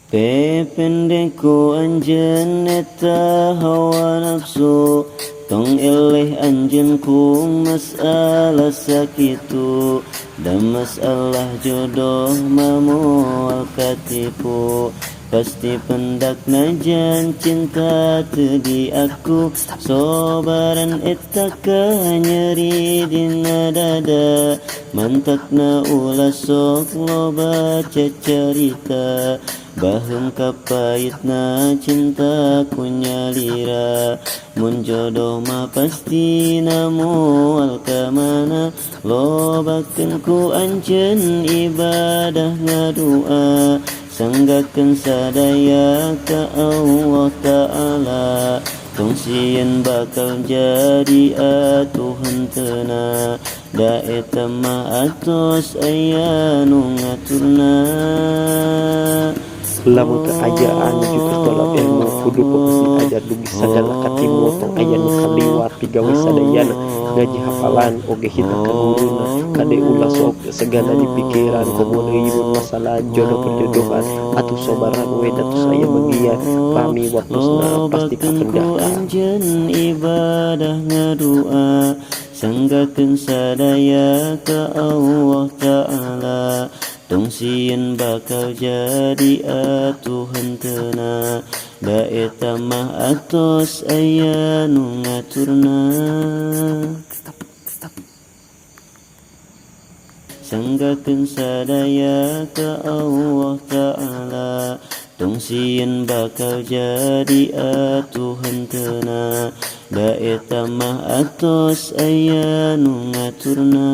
Pependeku anjen eta hawa nafsu, tong eleh anjen ku masalah sakitu, dan masalah jodoh mamual katipu. Pasti pendak najan cinta tedi aku, sobaran eta nyeri dina dada, mantakna ulah sok loba cerita, baheum kapayitna cinta kunyalira. Mun jodoh mah pasti moal ka mana, lobakeun ku anjeun ibadah ngadua, sanggakeun sadaya ka Allah Ta'ala. Tong sieun bakal jadi atuh henteuna, da eta mah atos aya nu ngaturna. Lamun keajaan juga tolak ilmu kudu fokus ajar dugi sadana katimu tong aya nu kaliwat pigawe sadayana ngaji hafalan oge hina ka guruna kade ulah sok segala dipikiran komo deui mun masalah jodoh perjodohan atuh sobaran we datus aya bagian pami waktuna pasti kapendaka. Anjeun ibadah ngadua, sanggakeun sadaya ka Allah Ta'ala. Tong sieun bakal jadi atuh henteuna, da eta mah atos aya nu ngaturna. Sanggakeun sadaya ka Allah Ta'ala, tong sieun bakal jadi atuh henteuna, da eta mah atos aya nu ngaturna.